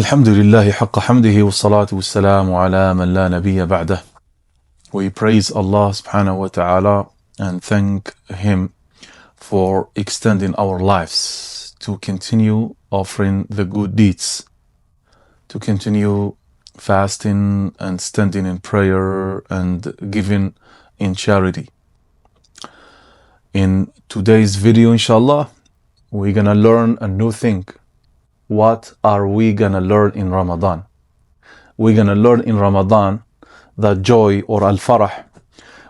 الحمد لله حق حمده والصلاة والسلام على من لا نبي بعده. We praise Allah subhanahu wa ta'ala and thank Him for extending our lives to continue offering the good deeds, to continue fasting and standing in prayer and giving in charity. In today's video, inshallah, we're gonna learn a new thing. What are we gonna learn in Ramadan? We're gonna learn in Ramadan that joy or al-farah.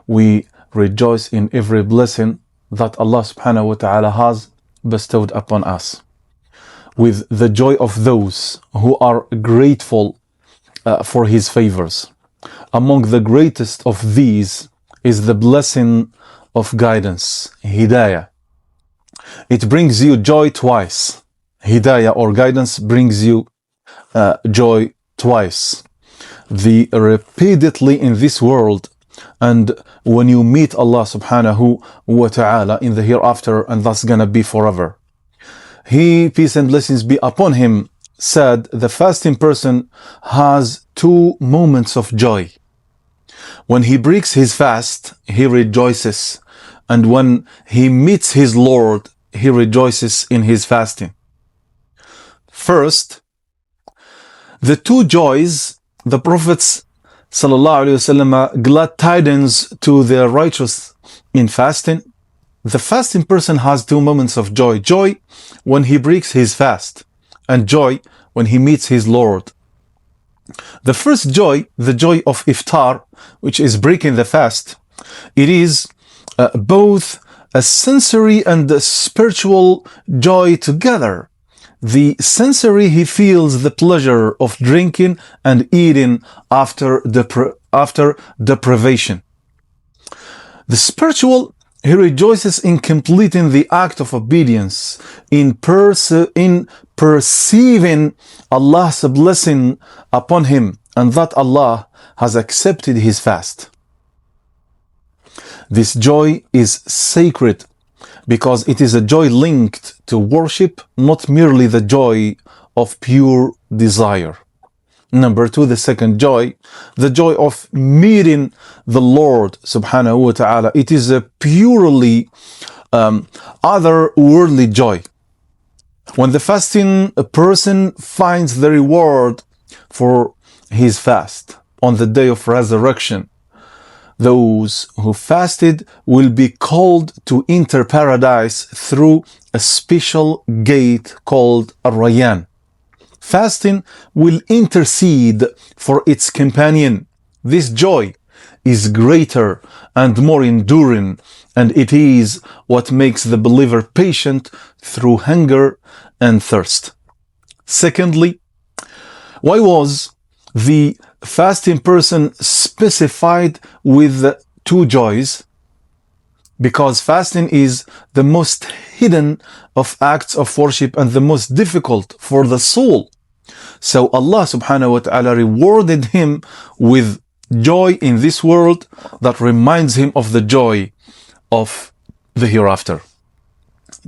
We rejoice in every blessing that Allah subhanahu wa ta'ala has bestowed upon us, with the joy of those who are grateful for His favors. Among the greatest of these is the blessing of guidance, hidayah. It brings you joy twice. Hidayah or guidance brings you joy twice. The repeatedly in this world, and when you meet Allah subhanahu wa ta'ala in the hereafter, and that's gonna be forever. He, peace and blessings be upon him, said the fasting person has two moments of joy. When he breaks his fast, he rejoices, and when he meets his Lord, he rejoices in his fasting. First, the two joys, the Prophet's sallallahu alaihi wasallam glad tidings to the righteous in fasting. The fasting person has two moments of joy. Joy when he breaks his fast, and joy when he meets his Lord. The first joy, the joy of iftar, which is breaking the fast, it is both a sensory and a spiritual joy together. The sensory, he feels the pleasure of drinking and eating after deprivation. The spiritual, he rejoices in completing the act of obedience, in perceiving Allah's blessing upon him, and that Allah has accepted his fast. This joy is sacred, because it is a joy linked to worship, not merely the joy of pure desire. Number two, the second joy, the joy of meeting the Lord subhanahu wa ta'ala. It is a purely otherworldly joy. When the fasting person finds the reward for his fast on the day of resurrection, those who fasted will be called to enter paradise through a special gate called Ar-Rayyan. Fasting will intercede for its companion. This joy is greater and more enduring, and it is what makes the believer patient through hunger and thirst. Secondly, why was the fasting person specified with two joys? Because fasting is the most hidden of acts of worship and the most difficult for the soul. So Allah subhanahu wa ta'ala rewarded him with joy in this world that reminds him of the joy of the hereafter.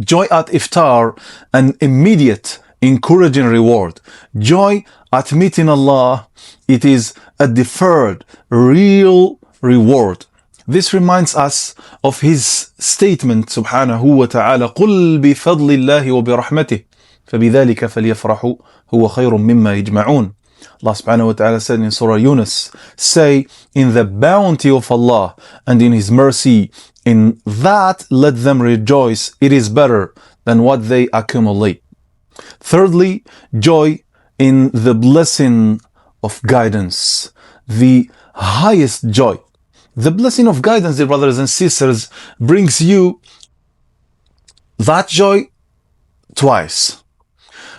Joy at iftar, an immediate encouraging reward. Joy at meeting Allah, it is a deferred, real reward. This reminds us of his statement subhanahu wa ta'ala, قُلْ بِفَضْلِ اللَّهِ وَبِرَحْمَتِهِ فَبِذَلِكَ فَلْيَفْرَحُوا هُوَ خَيْرٌ مِمَّا يَجْمَعُونَ. Allah subhanahu wa ta'ala said in Surah Yunus, say, in the bounty of Allah and in His mercy, in that let them rejoice. It is better than what they accumulate. Thirdly, joy in the blessing of guidance, the highest joy. The blessing of guidance, dear brothers and sisters, brings you that joy twice,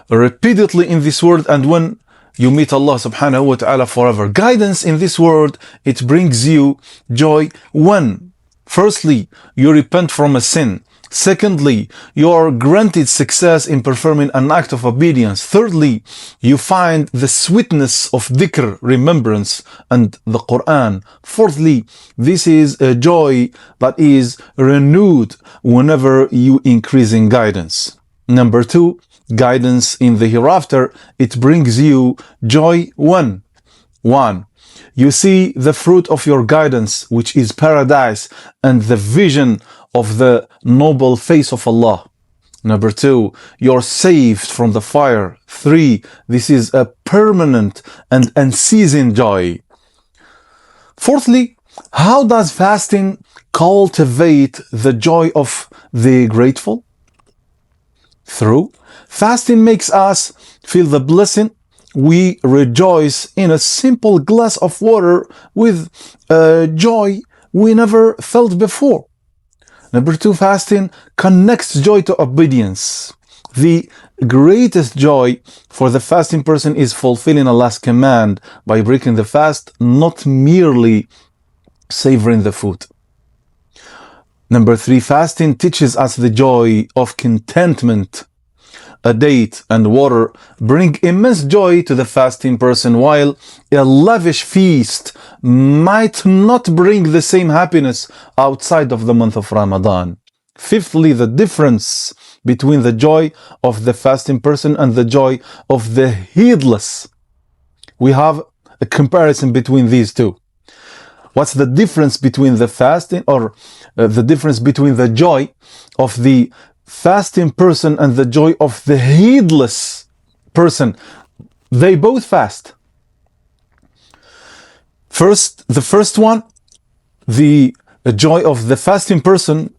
repeatedly in this world, and when you meet Allah subhanahu wa ta'ala forever. Guidance in this world, it brings you joy when, firstly, you repent from a sin. Secondly, you are granted success in performing an act of obedience. Thirdly, you find the sweetness of dhikr, remembrance, and the Quran. Fourthly, this is a joy that is renewed whenever you increase in guidance. Number two, guidance in the hereafter, it brings you joy. One, you see the fruit of your guidance, which is paradise and the vision of the noble face of Allah. Number two, you're saved from the fire. Three, this is a permanent and unceasing joy. Fourthly, how does fasting cultivate the joy of the grateful? Through fasting makes us feel the blessing. We rejoice in a simple glass of water with joy we never felt before. Number two, fasting connects joy to obedience. The greatest joy for the fasting person is fulfilling Allah's command by breaking the fast, not merely savoring the food. Number three, fasting teaches us the joy of contentment. A date and water bring immense joy to the fasting person, while a lavish feast might not bring the same happiness outside of the month of Ramadan. Fifthly, the difference between the joy of the fasting person and the joy of the heedless. We have a comparison between these two. What's the difference between the fasting, or the difference between the joy of the fasting person and the joy of the heedless person? They both fast. The first one, the joy of the fasting person,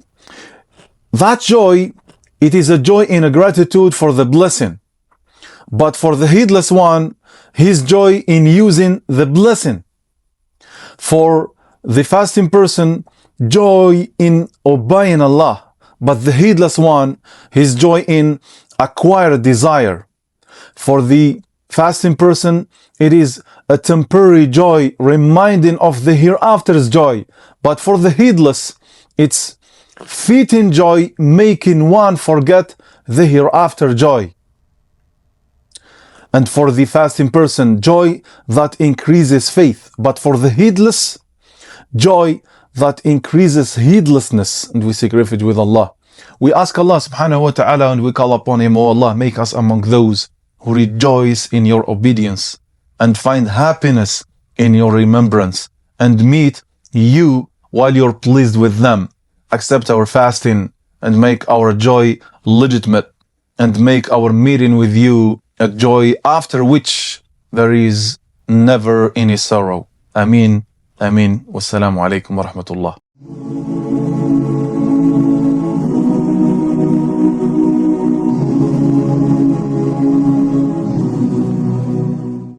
that joy, it is a joy in a gratitude for the blessing. But for the heedless one, his joy in using the blessing. For the fasting person, joy in obeying Allah. But the heedless one, his joy in acquired desire. For the fasting person, it is a temporary joy reminding of the hereafter's joy. But for the heedless, it's fleeting joy making one forget the hereafter joy. And for the fasting person, joy that increases faith. But for the heedless, joy that increases heedlessness. And we seek refuge with Allah. We ask Allah subhanahu wa ta'ala and we call upon Him, O Allah, make us among those who rejoice in your obedience and find happiness in your remembrance and meet you while you're pleased with them. Accept our fasting and make our joy legitimate and make our meeting with you a joy after which there is never any sorrow. Ameen. Ameen. Wassalamu alaikum wa rahmatullah.